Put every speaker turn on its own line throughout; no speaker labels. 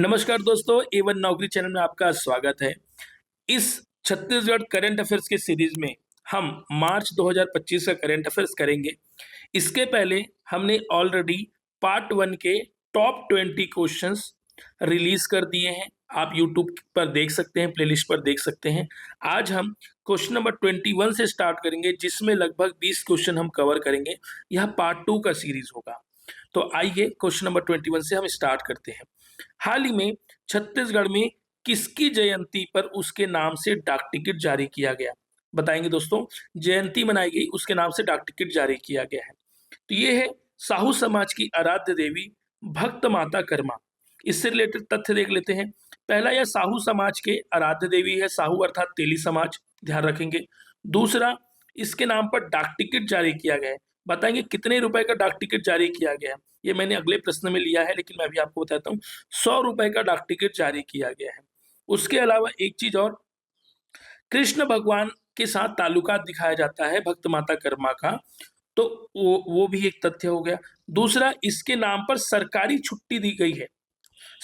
नमस्कार दोस्तों, A1 नौकरी चैनल में आपका स्वागत है। इस छत्तीसगढ़ करंट अफेयर्स के सीरीज में हम मार्च 2025 का करंट अफेयर्स करेंगे। इसके पहले हमने ऑलरेडी पार्ट 1 के टॉप 20 क्वेश्चंस रिलीज कर दिए हैं। आप यूट्यूब पर देख सकते हैं, प्लेलिस्ट पर देख सकते हैं। आज हम क्वेश्चन नंबर 21 से स्टार्ट करेंगे, जिसमें लगभग 20 क्वेश्चन हम कवर करेंगे। यह पार्ट 2 का सीरीज होगा। तो आइए क्वेश्चन नंबर 21 से हम स्टार्ट करते हैं। हाल ही में छत्तीसगढ़ में किसकी जयंती पर उसके नाम से डाक टिकट जारी किया गया? बताएंगे दोस्तों। जयंती मनाई गई, उसके नाम से डाक टिकट जारी किया गया है। तो ये है साहू समाज की आराध्य देवी भक्त माता कर्मा। इससे रिलेटेड तथ्य देख लेते हैं। पहला, यह साहू समाज के आराध्य देवी है। साहू अर्थात तेली समाज, ध्यान रखेंगे। दूसरा, इसके नाम पर डाक टिकट जारी किया गया है। बताएंगे कितने रुपए का डाक टिकट जारी किया गया है? ये मैंने अगले प्रश्न में लिया है, लेकिन मैं अभी आपको बताता हूँ। 100 रुपए का डाक टिकट जारी किया गया है। उसके अलावा एक चीज और, कृष्ण भगवान के साथ ताल्लुकात दिखाया जाता है भक्त माता कर्मा का। तो वो भी एक तथ्य हो गया। दूसरा, इसके नाम पर सरकारी छुट्टी दी गई है।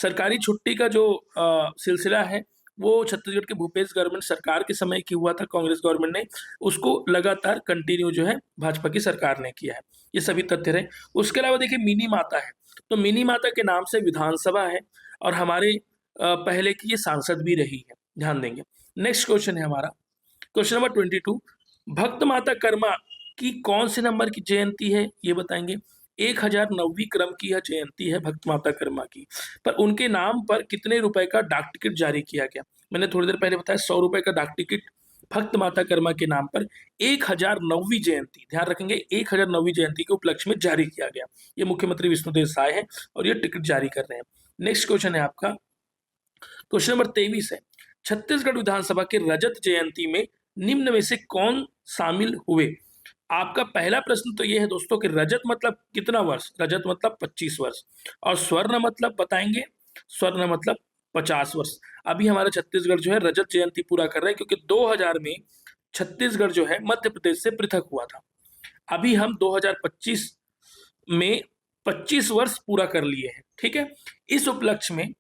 सरकारी छुट्टी का जो सिलसिला है, वो छत्तीसगढ़ के भूपेश गवर्नमेंट सरकार के समय की हुआ था। कांग्रेस गवर्नमेंट ने उसको लगातार कंटिन्यू जो है भाजपा की सरकार ने किया है। ये सभी तथ्य रहे। उसके अलावा देखिए, मिनी माता है। तो मिनी माता के नाम से विधानसभा है, और हमारे पहले की ये सांसद भी रही है, ध्यान देंगे। नेक्स्ट क्वेश्चन है हमारा, क्वेश्चन नंबर 22। भक्त माता कर्मा की कौन से नंबर की जयंती है, ये बताएंगे। 1009वीं क्रम की यह जयंती है भक्त माता कर्मा की। पर उनके नाम पर कितने रुपए का डाक टिकट जारी किया गया? मैंने थोड़ी देर पहले बताया, 100 रुपए का डाक टिकट भक्त माता कर्मा के नाम पर 1009वीं जयंती, ध्यान रखेंगे, 1009वीं जयंती के उपलक्ष्य में जारी किया गया। ये मुख्यमंत्री विष्णुदेव साय है, और ये टिकट जारी कर रहे हैं। नेक्स्ट क्वेश्चन है आपका, क्वेश्चन नंबर 23 है। छत्तीसगढ़ विधानसभा के रजत जयंती में निम्न में से कौन शामिल हुए? आपका पहला प्रश्न तो ये है दोस्तों कि रजत मतलब कितना वर्ष? रजत मतलब 25 वर्ष। और स्वर्ण मतलब बताएंगे, स्वर्ण मतलब 50 वर्ष। अभी हमारा छत्तीसगढ़ जो है रजत जयंती पूरा कर रहा है, क्योंकि 2000 में छत्तीसगढ़ जो है मध्य प्रदेश से पृथक हुआ था। अभी हम 2025 में 25 वर्ष पूरा कर लिए हैं, ठीक है। इस उपलक्ष्य में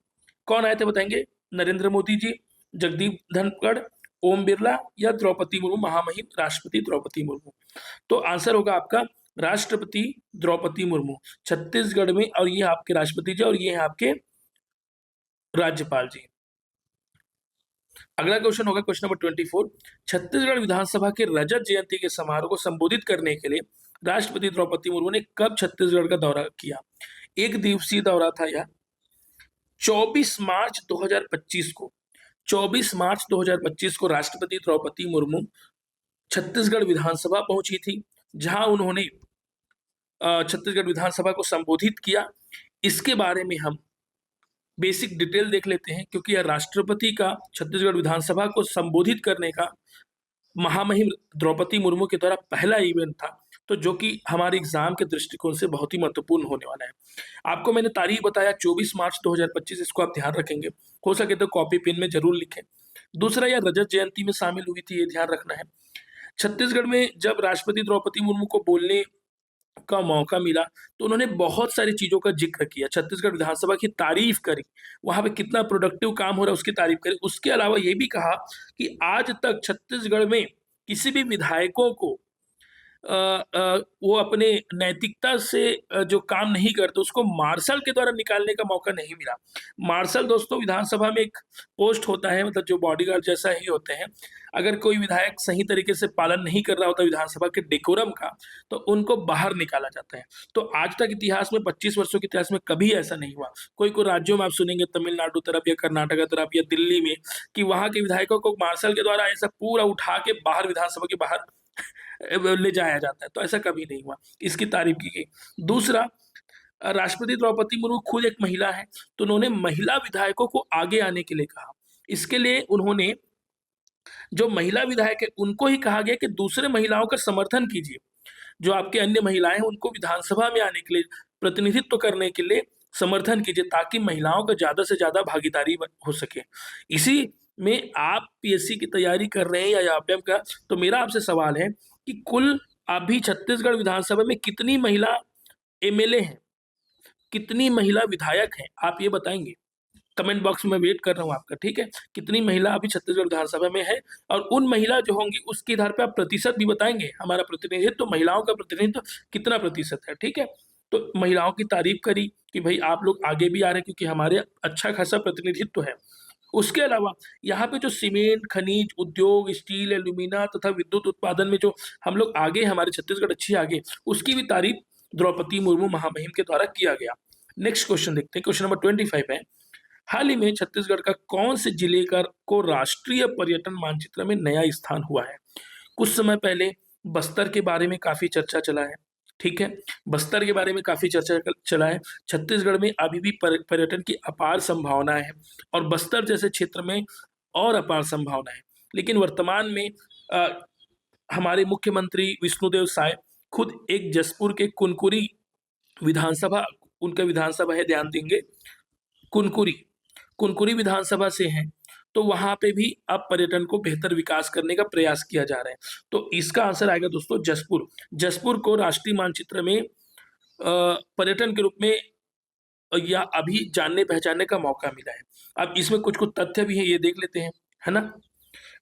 कौन आए थे बताएंगे? नरेंद्र मोदी जी, जगदीप धनखड़, ओम बिरला, या द्रौपदी मुर्मू, महामहिम राष्ट्रपति द्रौपदी मुर्मू। तो आंसर होगा आपका राष्ट्रपति द्रौपदी मुर्मू छत्तीसगढ़ में, और ये आपके राष्ट्रपति जी, और ये हैं आपके राज्यपाल जी। अगला क्वेश्चन होगा क्वेश्चन नंबर 24। छत्तीसगढ़ विधानसभा के रजत जयंती के समारोह को संबोधित करने के लिए राष्ट्रपति द्रौपदी मुर्मू ने कब छत्तीसगढ़ का दौरा किया? एक दिवसीय दौरा था यह। 24 मार्च 2025 को, 24 मार्च 2025 को राष्ट्रपति द्रौपदी मुर्मू छत्तीसगढ़ विधानसभा पहुंची थी, जहां उन्होंने छत्तीसगढ़ विधानसभा को संबोधित किया। इसके बारे में हम बेसिक डिटेल देख लेते हैं, क्योंकि यह राष्ट्रपति का छत्तीसगढ़ विधानसभा को संबोधित करने का महामहिम द्रौपदी मुर्मू के द्वारा पहला इवेंट था, तो जो कि हमारे एग्जाम के दृष्टिकोण से बहुत ही महत्वपूर्ण होने वाला है। आपको मैंने तारीख बताया 24 मार्च 2025, इसको आप ध्यान रखेंगे। हो सके तो कॉपी पेन में जरूर लिखें। दूसरा, यह रजत जयंती में शामिल हुई थी, ये ध्यान रखना है। छत्तीसगढ़ में जब राष्ट्रपति द्रौपदी मुर्मू को बोलने का मौका मिला, तो उन्होंने बहुत सारी चीजों का जिक्र किया। छत्तीसगढ़ विधानसभा की तारीफ करी, वहां पे कितना प्रोडक्टिव काम हो रहा है उसकी तारीफ करी। उसके अलावा ये भी कहा कि आज तक छत्तीसगढ़ में किसी भी विधायकों को वो अपने नैतिकता से जो काम नहीं करते, उसको मार्शल के द्वारा निकालने का मौका नहीं मिला। मार्शल दोस्तों विधानसभा में एक पोस्ट होता है, मतलब जो बॉडीगार्ड जैसा ही होते हैं। अगर कोई विधायक सही तरीके से पालन नहीं कर रहा होता विधानसभा के डेकोरम का, तो उनको बाहर निकाला जाता है। तो आज तक इतिहास में, 25 वर्षों के इतिहास में कभी ऐसा नहीं हुआ। कोई कोई राज्यों में आप सुनेंगे, तमिलनाडु तरफ या कर्नाटक तरफ या दिल्ली में, कि वहां के विधायकों को मार्शल के द्वारा ऐसा पूरा उठा के बाहर, विधानसभा के बाहर ले जाया जाता है। तो ऐसा कभी नहीं हुआ, इसकी तारीफ की गई। दूसरा, राष्ट्रपति द्रौपदी मुर्मू खुद एक महिला है, तो उन्होंने महिला विधायकों को आगे आने के लिए कहा। इसके लिए उन्होंने जो महिला विधायक है उनको ही कहा गया कि दूसरे महिलाओं का समर्थन कीजिए। जो आपके अन्य महिलाएं हैं उनको विधानसभा में आने के लिए, प्रतिनिधित्व करने के लिए समर्थन कीजिए, ताकि महिलाओं का ज्यादा से ज्यादा भागीदारी हो सके। इसी में आप पीएससी की तैयारी कर रहे हैं या आईआईएम का, तो मेरा आपसे सवाल है कि कुल अभी छत्तीसगढ़ विधानसभा में कितनी महिला एमएलए हैं, कितनी महिला विधायक हैं, आप ये बताएंगे? कमेंट बॉक्स में वेट कर रहा हूँ आपका, ठीक है। कितनी महिला अभी छत्तीसगढ़ विधानसभा में है, और उन महिला जो होंगी उसके आधार पे आप प्रतिशत भी बताएंगे, हमारा प्रतिनिधित्व तो महिलाओं का प्रतिनिधित्व कितना प्रतिशत है, ठीक है। तो महिलाओं की तारीफ करी कि भाई आप लोग आगे भी आ रहे हैं क्योंकि हमारे अच्छा खासा प्रतिनिधित्व है। उसके अलावा यहाँ पे जो सीमेंट, खनिज उद्योग, स्टील, एल्यूमिना तथा विद्युत उत्पादन में जो हम लोग आगे, हमारे छत्तीसगढ़ अच्छी आगे, उसकी भी तारीफ द्रौपदी मुर्मू महामहिम के द्वारा किया गया। नेक्स्ट क्वेश्चन देखते हैं, क्वेश्चन नंबर 25 है, हाल ही में छत्तीसगढ़ का कौन से जिले का को राष्ट्रीय पर्यटन मानचित्र में नया स्थान हुआ है? कुछ समय पहले बस्तर के बारे में काफी चर्चा चला है, ठीक है। बस्तर के बारे में काफी चर्चा चला है। छत्तीसगढ़ में अभी भी पर्यटन की अपार संभावनाएं हैं, और बस्तर जैसे क्षेत्र में और अपार संभावना है। लेकिन वर्तमान में अ, हमारे मुख्यमंत्री विष्णुदेव साय खुद एक जसपुर के कुनकुरी विधानसभा, उनका विधानसभा है, ध्यान देंगे, कुनकुरी, कुनकुरी विधानसभा से हैं। तो वहां पे भी अब पर्यटन को बेहतर विकास करने का प्रयास किया जा रहा है। तो इसका आंसर आएगा दोस्तों जसपुर। जसपुर को राष्ट्रीय मानचित्र में पर्यटन के रूप में या अभी जानने पहचानने का मौका मिला है। अब इसमें कुछ कुछ तथ्य भी है, ये देख लेते हैं, है ना।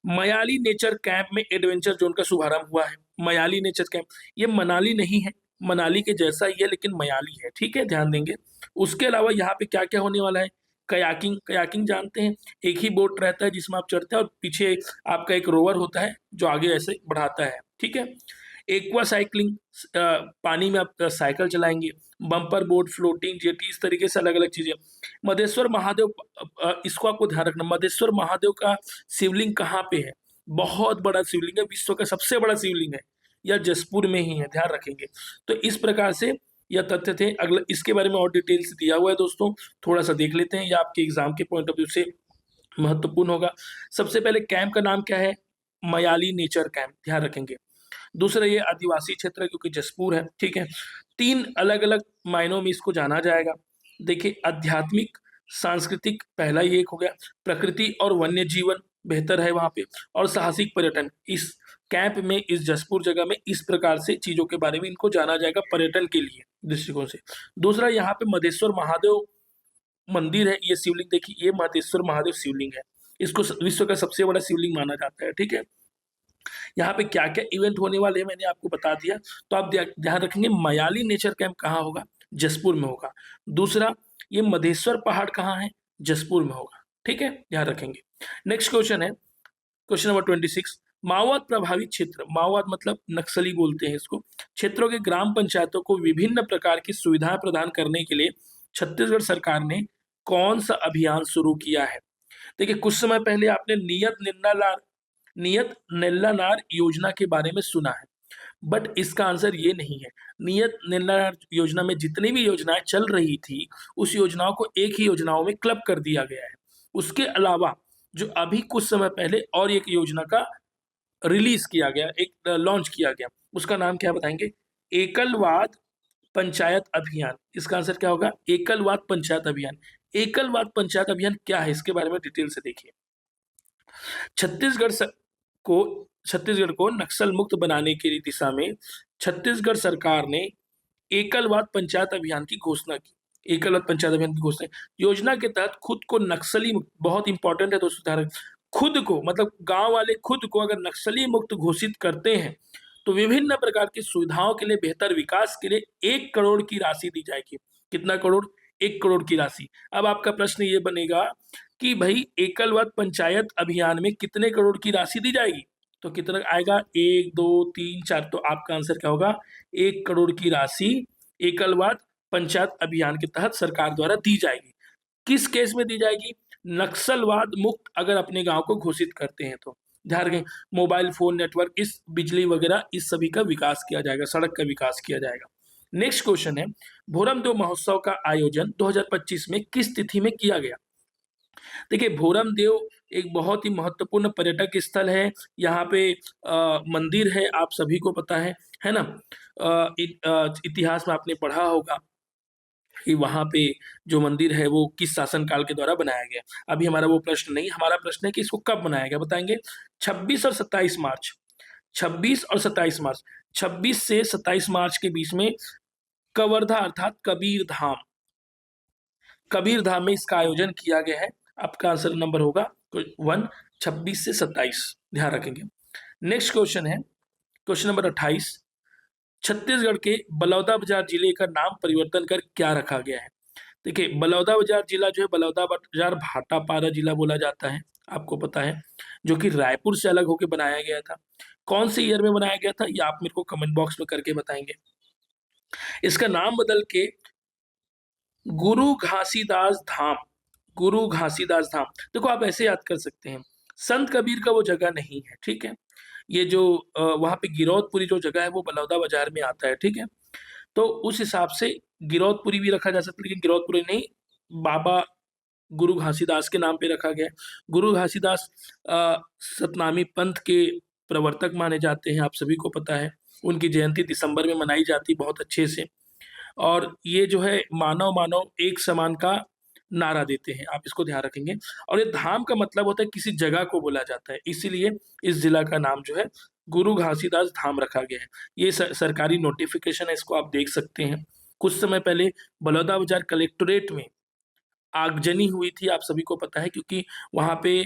मयाली नेचर कैंप में एडवेंचर जोन का शुभारंभ हुआ है। मयाली नेचर कैंप, ये मनाली नहीं है, मनाली के जैसा ही है लेकिन मयाली है, ठीक है, ध्यान देंगे। उसके अलावा यहाँ पे क्या क्या होने वाला है? कयाकिंग, कयाकिंग जानते हैं, एक ही बोट रहता है जिसमें आप चढ़ते हैं और पीछे आपका एक रोवर होता है जो आगे ऐसे बढ़ाता है, ठीक है। एक्वा साइकिलिंग, पानी में आप साइकिल चलाएंगे। बम्पर बोर्ड, फ्लोटिंग जेटी, इस तरीके से अलग अलग चीजें। मधेश्वर महादेव, इसको आपको ध्यान रखना, मधेश्वर महादेव का शिवलिंग कहाँ पे है? बहुत बड़ा शिवलिंग है, विश्व का सबसे बड़ा शिवलिंग है, या जसपुर में ही है, ध्यान रखेंगे। तो इस प्रकार से यह तथ्य थे। अगला इसके बारे में और डिटेल्स दिया हुआ है दोस्तों, थोड़ा सा देख लेते हैं, या आपके एग्जाम के पॉइंट ऑफ व्यू से महत्वपूर्ण होगा। सबसे पहले कैंप का नाम क्या है? मयाली नेचर कैंप, ध्यान रखेंगे। दूसरा ये आदिवासी क्षेत्र है क्योंकि जसपुर है, ठीक है। तीन अलग अलग मायनों में इसको जाना जाएगा। देखिए, आध्यात्मिक, सांस्कृतिक, पहला ये एक हो गया। प्रकृति और वन्य जीवन बेहतर है वहां पे, और साहसिक पर्यटन। इस कैंप में, इस जसपुर जगह में इस प्रकार से चीजों के बारे में इनको जाना जाएगा पर्यटन के लिए दृष्टिकोण से। दूसरा, यहाँ पे मधेश्वर महादेव मंदिर है, ये शिवलिंग देखिए, ये मधेश्वर महादेव शिवलिंग है, इसको विश्व का सबसे बड़ा शिवलिंग माना जाता है, ठीक है। यहाँ पे क्या क्या इवेंट होने वाले हैं मैंने आपको बता दिया। तो आप ध्यान रखेंगे, मयाली नेचर कैंप कहाँ होगा? जसपुर में होगा। दूसरा, ये मधेश्वर पहाड़ कहाँ है? जसपुर में होगा, ठीक है, ध्यान रखेंगे। नेक्स्ट क्वेश्चन है, क्वेश्चन नंबर 26, माओवाद प्रभावित क्षेत्र, माओवाद मतलब नक्सली बोलते हैं इसको, क्षेत्रों के ग्राम पंचायतों को विभिन्न प्रकार की सुविधाएं प्रदान करने के लिए छत्तीसगढ़ सरकार ने कौन सा अभियान शुरू किया है? देखिए, कुछ समय पहले आपने नियत नेल्लानार योजना के बारे में सुना है, बट इसका आंसर ये नहीं है। नियत नेल्लानार योजना में जितनी भी योजनाएं चल रही थी, उस योजनाओं को एक ही योजनाओं में क्लब कर दिया गया है। उसके अलावा जो अभी कुछ समय पहले और एक योजना का रिलीज किया गया, एक लॉन्च किया गया, उसका नाम क्या बताएंगे? एकलवाद पंचायत अभियान। इसका आंसर क्या होगा? एकलवाद पंचायत अभियान। एकलवाद पंचायत अभियान क्या है, इसके बारे में डिटेल से देखिए। छत्तीसगढ़ को छत्तीसगढ़ को नक्सल मुक्त बनाने की दिशा में छत्तीसगढ़ सरकार ने एकलवाद पंचायत अभियान की घोषणा की। एकलवाद पंचायत अभियान की घोषणा, योजना के तहत खुद को नक्सली मुक्त, बहुत इंपॉर्टेंट है दोस्तों, ध्यान रखें, खुद को मतलब गांव वाले खुद को अगर नक्सली मुक्त घोषित करते हैं तो विभिन्न प्रकार की सुविधाओं के लिए, बेहतर विकास के लिए 1 करोड़ की राशि दी जाएगी। कितना करोड़? 1 करोड़ की राशि। अब आपका प्रश्न ये बनेगा कि भाई एकलवाद पंचायत अभियान में कितने करोड़ की राशि दी जाएगी? तो कितना आएगा? 1 2 3 4। तो आपका आंसर क्या होगा? 1 करोड़ की राशि एकलवाद पंचायत अभियान के तहत सरकार द्वारा दी जाएगी। किस केस में दी जाएगी? नक्सलवाद मुक्त अगर अपने गांव को घोषित करते हैं तो। ध्यान रखें, मोबाइल फोन नेटवर्क, इस बिजली वगैरह, इस सभी का विकास किया जाएगा, सड़क का विकास किया जाएगा। नेक्स्ट क्वेश्चन है, भोरम देव महोत्सव का आयोजन 2025 में किस तिथि में किया गया? देखिए, भोरम देव एक बहुत ही महत्वपूर्ण पर्यटक स्थल है। यहाँ पे मंदिर है, आप सभी को पता है ना। इतिहास में आपने पढ़ा होगा कि वहाँ पे जो मंदिर है वो किस शासन काल के द्वारा बनाया गया। अभी हमारा वो प्रश्न नहीं, हमारा प्रश्न है कि इसको कब बनाया गया, बताएंगे। 26 और 27 मार्च, 26 और 27 मार्च, 26 से 27 मार्च के बीच में कवर्धा अर्थात कबीर धाम, कबीर धाम में इसका आयोजन किया गया है। आपका आंसर नंबर होगा 1, 26 से 27, ध्यान रखेंगे। नेक्स्ट क्वेश्चन है क्वेश्चन नंबर 28। छत्तीसगढ़ के बलौदाबाजार जिले का नाम परिवर्तन कर क्या रखा गया है? देखिए, बलौदाबाजार जिला जो है, बलौदाबाजार भाटापारा जिला बोला जाता है, आपको पता है, जो कि रायपुर से अलग होकर बनाया गया था। कौन से ईयर में बनाया गया था, ये आप मेरे को कमेंट बॉक्स में करके बताएंगे। इसका नाम बदल के गुरु घासीदास धाम, गुरु घासीदास धाम। देखो, आप ऐसे याद कर सकते हैं, संत कबीर का वो जगह नहीं है, ठीक है। ये जो वहां पे गिरौदपुरी जो जगह है वो बलौदाबाजार में आता है, ठीक है। तो उस हिसाब से गिरौदपुरी भी रखा जा सकता है, लेकिन गिरौदपुरी नहीं, बाबा गुरु घासीदास के नाम पे रखा गया है। गुरु घासीदास सतनामी पंथ के प्रवर्तक माने जाते हैं, आप सभी को पता है। उनकी जयंती दिसंबर में मनाई जाती बहुत अच्छे से, और ये जो है मानव मानव एक समान का नारा देते हैं, आप इसको ध्यान रखेंगे। और ये धाम का मतलब होता है किसी जगह को बोला जाता है, इसीलिए इस जिला का नाम जो है गुरु घासीदास धाम रखा गया है। ये सरकारी नोटिफिकेशन है, इसको आप देख सकते हैं। कुछ समय पहले बलौदाबाजार कलेक्टोरेट में आगजनी हुई थी, आप सभी को पता है, क्योंकि वहाँ पे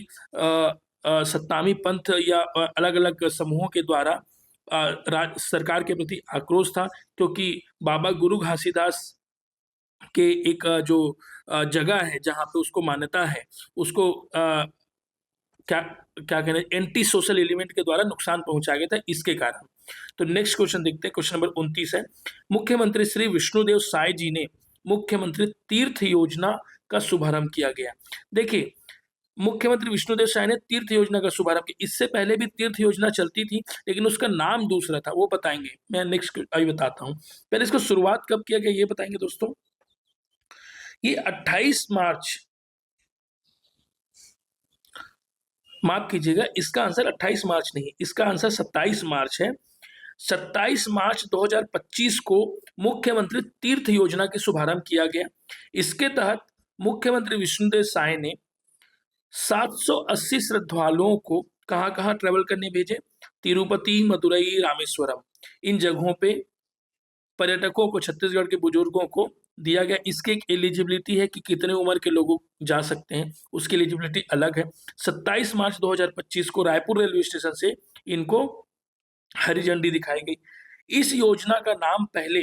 सतनामी पंथ या अलग अलग समूहों के द्वारा सरकार के प्रति आक्रोश था, क्योंकि बाबा गुरु घासीदास के एक जो जगह है जहाँ पे उसको मान्यता है, उसको क्या क्या कहते हैं, एंटी सोशल एलिमेंट के द्वारा नुकसान पहुंचाया गया था, इसके कारण। तो नेक्स्ट क्वेश्चन देखते हैं, क्वेश्चन नंबर 29 है। मुख्यमंत्री श्री विष्णुदेव साय जी ने मुख्यमंत्री तीर्थ योजना का शुभारंभ किया गया। देखिए, मुख्यमंत्री विष्णुदेव साय ने तीर्थ योजना का शुभारंभ किया। इससे पहले भी तीर्थ योजना चलती थी, लेकिन उसका नाम दूसरा था, वो बताएंगे, मैं नेक्स्ट अभी बताता हूँ। पहले इसको शुरुआत कब किया गया ये बताएंगे दोस्तों। ये 28 मार्च, माफ कीजिएगा, इसका आंसर 28 मार्च नहीं, इसका आंसर 27 मार्च है। 27 मार्च 2025 को मुख्यमंत्री तीर्थ योजना के शुभारंभ किया गया। इसके तहत मुख्यमंत्री विष्णुदेव साय ने 780 श्रद्धालुओं को कहां कहां ट्रेवल करने भेजे? तिरुपति, मदुरई, रामेश्वरम, इन जगहों पे पर्यटकों को, छत्तीसगढ़ के बुजुर्गों को दिया गया। इसकी एक एलिजिबिलिटी है कि कितने उम्र के लोग जा सकते हैं, उसकी एलिजिबिलिटी अलग है। 27 मार्च 2025 को रायपुर रेलवे स्टेशन से इनको हरी झंडी दिखाई गई। इस योजना का नाम पहले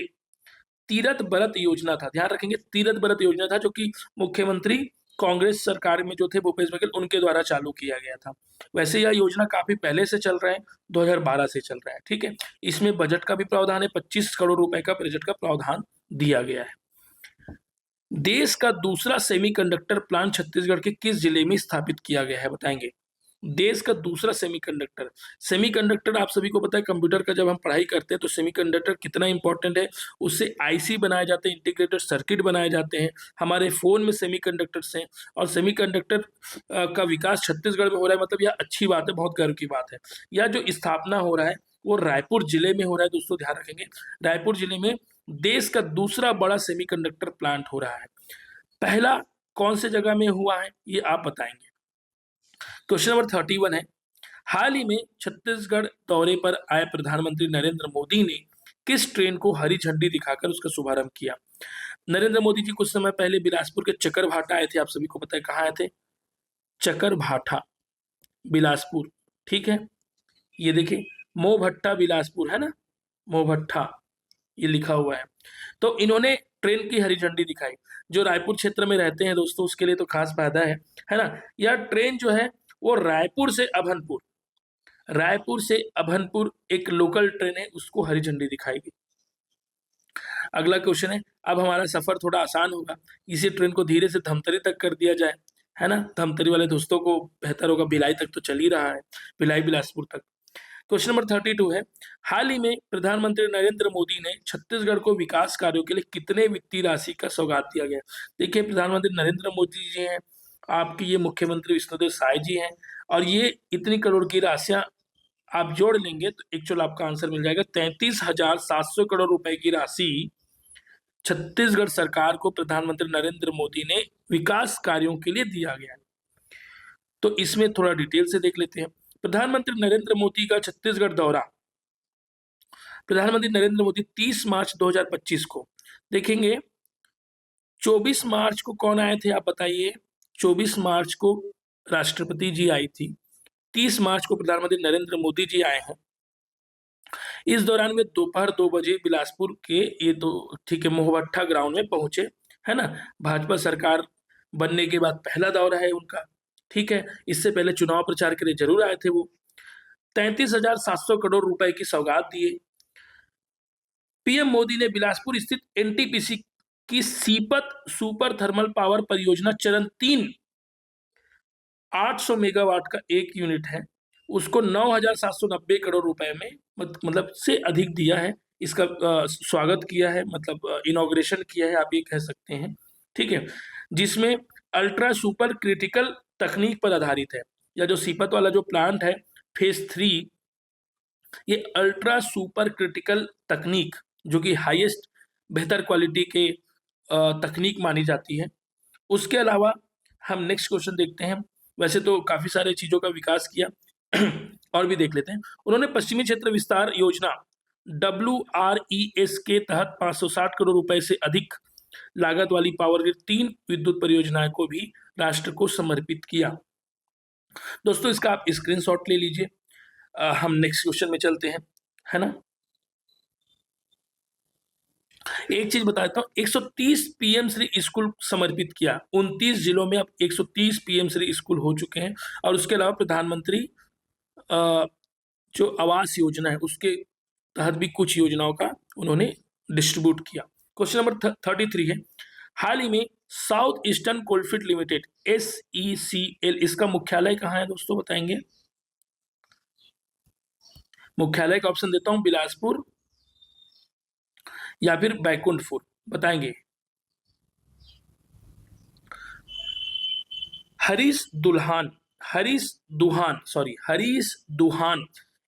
तीरथ बरत योजना था, ध्यान रखेंगे, तीरथ बरत योजना था, जो कि मुख्यमंत्री कांग्रेस सरकार में जो थे भूपेश बघेल, उनके द्वारा चालू किया गया था। वैसे यह योजना काफी पहले से चल रहा है, 2012 से चल रहा है, ठीक है। इसमें बजट का भी प्रावधान है, 25 करोड़ रुपए का बजट का प्रावधान दिया गया है। देश का दूसरा सेमीकंडक्टर प्लांट छत्तीसगढ़ के किस जिले में स्थापित किया गया है, बताएंगे। देश का दूसरा सेमीकंडक्टर, सेमीकंडक्टर आप सभी को पता है, कंप्यूटर का जब हम पढ़ाई करते हैं तो सेमीकंडक्टर कितना इंपॉर्टेंट है, उससे आईसी बनाए जाते हैं, इंटीग्रेटेड सर्किट बनाए जाते हैं, हमारे फोन में सेमीकंडक्टर्स हैं। और सेमीकंडक्टर का विकास छत्तीसगढ़ में हो रहा है, मतलब यह अच्छी बात है, बहुत गर्व की बात है। यह जो स्थापना हो रहा है वो रायपुर जिले में हो रहा है दोस्तों, ध्यान रखेंगे, रायपुर जिले में देश का दूसरा बड़ा सेमीकंडक्टर प्लांट हो रहा है। पहला कौन से जगह में हुआ है ये आप बताएंगे। क्वेश्चन नंबर 31 है। हाल ही में छत्तीसगढ़ दौरे पर आए प्रधानमंत्री नरेंद्र मोदी ने किस ट्रेन को हरी झंडी दिखाकर उसका शुभारंभ किया? नरेंद्र मोदी जी कुछ समय पहले बिलासपुर के चकरभाठा आए थे, आप सभी को पता है, कहाँ आए थे? चकरभाठा, बिलासपुर, ठीक है। ये देखिए, मोहभट्टा बिलासपुर है ना, मोहभट्टा ये लिखा हुआ है। तो इन्होंने ट्रेन की हरी झंडी दिखाई। जो रायपुर क्षेत्र में रहते हैं दोस्तों, उसके लिए तो खास फायदा है ना। यह ट्रेन जो है वो रायपुर से अभनपुर, रायपुर से अभनपुर एक लोकल ट्रेन है, उसको हरी झंडी दिखाई गई। अगला क्वेश्चन है, अब हमारा सफर थोड़ा आसान होगा, इसी ट्रेन को धीरे से धमतरी तक कर दिया जाए, है ना। धमतरी वाले दोस्तों को बेहतर होगा, भिलाई तक तो चल ही रहा है, भिलाई बिलासपुर तक। क्वेश्चन नंबर 32 है। हाल ही में प्रधानमंत्री नरेंद्र मोदी ने छत्तीसगढ़ को विकास कार्यों के लिए कितने वित्तीय राशि का सौगात दिया गया? देखिए, प्रधानमंत्री नरेंद्र मोदी जी हैं, आपके ये मुख्यमंत्री विष्णुदेव साय जी हैं, और ये इतनी करोड़ की राशियां आप जोड़ लेंगे तो एक्चुअल आपका आंसर मिल जाएगा 33,700 करोड़ रुपए की राशि छत्तीसगढ़ सरकार को प्रधानमंत्री नरेंद्र मोदी ने विकास कार्यों के लिए दिया गया। तो इसमें थोड़ा डिटेल से देख लेते हैं। प्रधानमंत्री नरेंद्र मोदी का छत्तीसगढ़ दौरा, प्रधानमंत्री नरेंद्र मोदी 30 मार्च 2025 को देखेंगे 24 मार्च को कौन आए थे आप बताइए? 24 मार्च को राष्ट्रपति जी आई थी, 30 मार्च को प्रधानमंत्री नरेंद्र मोदी जी आए हैं। इस दौरान वे दोपहर 2 बजे बिलासपुर के ये तो ठीक है मोहभट्टा ग्राउंड में पहुंचे, है ना? भाजपा सरकार बनने के बाद पहला दौरा है उनका, ठीक है? इससे पहले चुनाव प्रचार के लिए जरूर आए थे वो। 33,700 करोड़ रुपए की सौगात दिए। पीएम मोदी ने बिलासपुर स्थित एनटीपीसी की सीपत सुपर थर्मल पावर परियोजना चरण 3 800 मेगावाट का एक यूनिट है, उसको 9,790 करोड़ रुपए में मतलब से अधिक दिया है। इसका स्वागत किया है, मतलब इनॉग्रेशन किया है, आप ये कह सकते हैं, ठीक है? जिसमें अल्ट्रा सुपर क्रिटिकल तकनीक पर आधारित है, या जो सीपत वाला जो प्लांट है फेज 3, ये अल्ट्रा सुपर क्रिटिकल तकनीक जो कि हाईएस्ट बेहतर क्वालिटी के तकनीक मानी जाती है। उसके अलावा हम नेक्स्ट क्वेश्चन देखते हैं। वैसे तो काफी सारे चीजों का विकास किया और भी देख लेते हैं। उन्होंने पश्चिमी क्षेत्र विस्तार योजना WRES के तहत 560 करोड़ रुपए से अधिक लागत वाली पावर ग्रिड 3 विद्युत परियोजनाओं को भी राष्ट्र को समर्पित किया। दोस्तों इसका आप स्क्रीनशॉट ले लीजिए। हम नेक्स्ट क्वेश्चन में चलते हैं, है ना? एक चीज बताता हूँ, 130 पीएम श्री स्कूल समर्पित किया। 29 जिलों में अब 130 पीएम श्री स्कूल हो चुके हैं। और उसके अलावा प्रधानमंत्री जो आवास योजना है उसके तहत भी कुछ योजनाओं का उन्होंने डिस्ट्रीब्यूट किया। क्वेश्चन नंबर 33 है, हाल ही में south eastern coalfield limited SECL, इसका मुख्यालय कहाँ है दोस्तों बताएंगे? मुख्यालय का ऑप्शन देता हूं, बिलासपुर या फिर बैकुंठपुर, बताएंगे? हरीश दुहान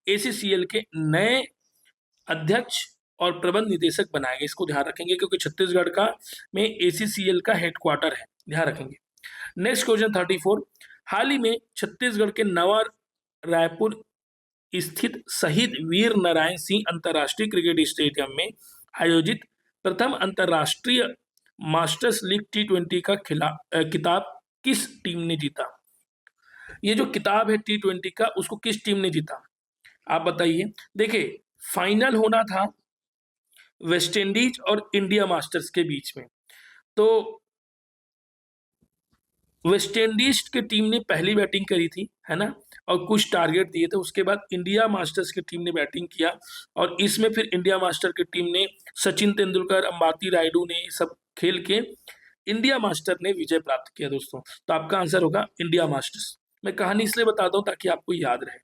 ACCL के नए अध्यक्ष और प्रबंध निदेशक बनाए गए। इसको ध्यान रखेंगे क्योंकि छत्तीसगढ़ का में ACCL का हेडक्वार्टर है, ध्यान रखेंगे। नेक्स्ट क्वेश्चन 34, हाल ही में छत्तीसगढ़ के नवा रायपुर स्थित शहीद वीर नारायण सिंह अंतर्राष्ट्रीय क्रिकेट स्टेडियम में आयोजित प्रथम अंतर्राष्ट्रीय मास्टर्स लीग T20 का किताब किस टीम ने जीता? ये जो किताब है T20 का, उसको किस टीम ने जीता आप बताइए? देखिए फाइनल होना था वेस्ट इंडीज और इंडिया मास्टर्स के बीच में, तो वेस्ट इंडीज की टीम ने पहली बैटिंग करी थी, है ना? और कुछ टारगेट दिए थे। उसके बाद इंडिया मास्टर्स की टीम ने बैटिंग किया और इसमें फिर इंडिया मास्टर की टीम ने सचिन तेंदुलकर, अंबाती रायडू ने सब खेल के इंडिया मास्टर ने विजय प्राप्त किया दोस्तों। तो आपका आंसर होगा इंडिया मास्टर्स। मैं कहानी इसलिए बताता हूं ताकि आपको याद रहे।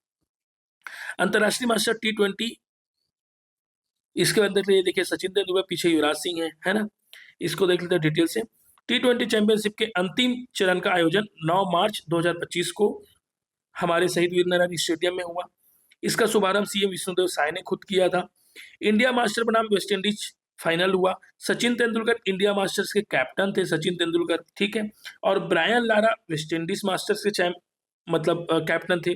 अंतरराष्ट्रीय मास्टर T20, इसके अंदर ये देखिए सचिन तेंदुलकर, पीछे युवराज सिंह है ना? इसको देख लेते हैं डिटेल से। T20 चैंपियनशिप के अंतिम चरण का आयोजन 9 मार्च 2025 को हमारे शहीद वीर नारायण स्टेडियम में हुआ। इसका शुभारंभ CM विष्णुदेव साय ने खुद किया था। इंडिया मास्टर बनाम वेस्ट इंडीज फाइनल हुआ। सचिन तेंदुलकर इंडिया मास्टर्स के कैप्टन थे, सचिन तेंदुलकर, ठीक है? और Brian Lara West Indies masters के मतलब कैप्टन थे।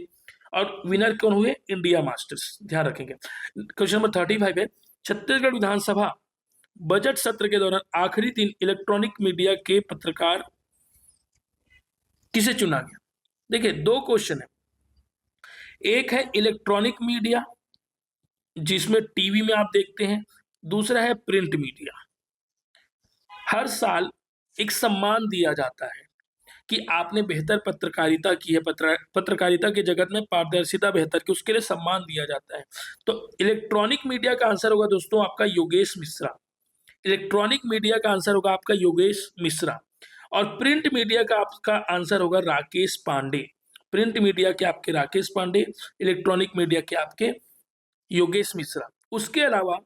और विनर कौन हुए? इंडिया मास्टर्स, ध्यान रखेंगे। क्वेश्चन नंबर 35 है, छत्तीसगढ़ विधानसभा बजट सत्र के दौरान आखिरी दिन इलेक्ट्रॉनिक मीडिया के पत्रकार किसे चुना गया? देखिए दो क्वेश्चन है, एक है इलेक्ट्रॉनिक मीडिया जिसमें टीवी में आप देखते हैं, दूसरा है प्रिंट मीडिया। हर साल एक सम्मान दिया जाता है कि आपने बेहतर पत्रकारिता की है, पत्रकारिता के जगत में पारदर्शिता बेहतर की, उसके लिए सम्मान दिया जाता है। तो इलेक्ट्रॉनिक मीडिया का आंसर होगा दोस्तों आपका योगेश मिश्रा। इलेक्ट्रॉनिक मीडिया का आंसर होगा आपका योगेश मिश्रा। और प्रिंट मीडिया का आपका आंसर होगा राकेश पांडे। प्रिंट मीडिया के आपके राकेश पांडे, इलेक्ट्रॉनिक मीडिया के आपके योगेश मिश्रा। उसके अलावा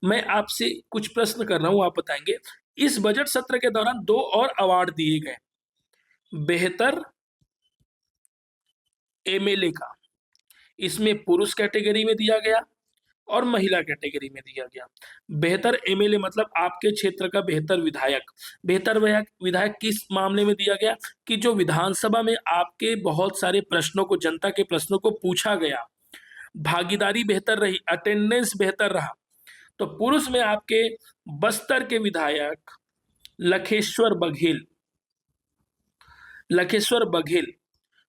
मैं आपसे कुछ प्रश्न कर रहा हूं, आप बताएंगे। इस बजट सत्र के दौरान 2 और अवार्ड दिए गए। बेहतर MLA का, इसमें पुरुष कैटेगरी में दिया गया और महिला कैटेगरी में दिया गया। बेहतर MLA मतलब आपके क्षेत्र का बेहतर विधायक। बेहतर विधायक किस मामले में दिया गया? कि जो विधानसभा में आपके बहुत सारे प्रश्नों को, जनता के प्रश्नों को पूछा गया, भागीदारी बेहतर रही, अटेंडेंस बेहतर रहा। तो पुरुष में आपके बस्तर के विधायक लखेश्वर बघेल, लखेश्वर बघेल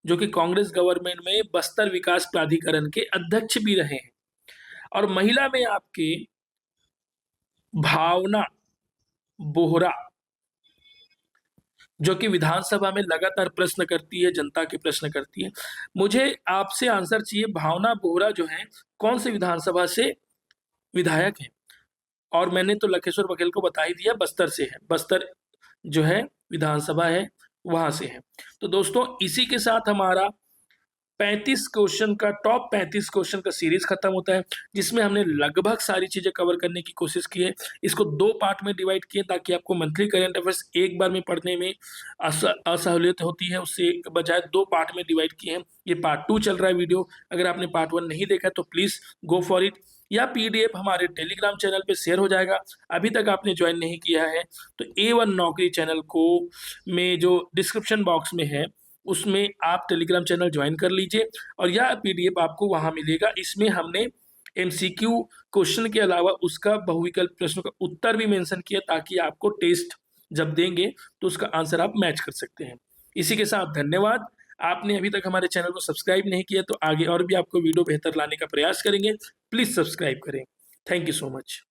जो कि कांग्रेस गवर्नमेंट में बस्तर विकास प्राधिकरण के अध्यक्ष भी रहे हैं। और महिला में आपके भावना बोहरा जो कि विधानसभा में लगातार प्रश्न करती है, जनता के प्रश्न करती है। मुझे आपसे आंसर चाहिए, भावना बोहरा जो है कौन से विधानसभा से विधायक है? और मैंने तो लखेश्वर बघेल को बता ही दिया, बस्तर से है, बस्तर जो है विधानसभा है, वहां से है। तो दोस्तों इसी के साथ हमारा 35 क्वेश्चन का टॉप 35 क्वेश्चन का सीरीज खत्म होता है, जिसमें हमने लगभग सारी चीजें कवर करने की कोशिश की है। इसको 2 पार्ट में डिवाइड किए ताकि आपको मंथली करंट अफेयर्स एक बार में पढ़ने में असहूलियत होती है, उससे बजाय 2 पार्ट में डिवाइड किए हैं। ये पार्ट 2 चल रहा है वीडियो, अगर आपने पार्ट 1 नहीं देखा तो प्लीज गो फॉर इट, या पीडीएफ हमारे टेलीग्राम चैनल पे शेयर हो जाएगा। अभी तक आपने ज्वाइन नहीं किया है तो A1 नौकरी चैनल को में जो डिस्क्रिप्शन बॉक्स में है उसमें आप टेलीग्राम चैनल ज्वाइन कर लीजिए, और यह पीडीएफ आपको वहां मिलेगा। इसमें हमने एमसीक्यू क्वेश्चन के अलावा उसका बहुविकल्प प्रश्नों का उत्तर भी मेंशन किया, ताकि आपको टेस्ट जब देंगे तो उसका आंसर आप मैच कर सकते हैं। इसी के साथ धन्यवाद। आपने अभी तक हमारे चैनल को सब्सक्राइब नहीं किया तो आगे और भी आपको वीडियो बेहतर लाने का प्रयास करेंगे। प्लीज सब्सक्राइब करें। Thank you so much.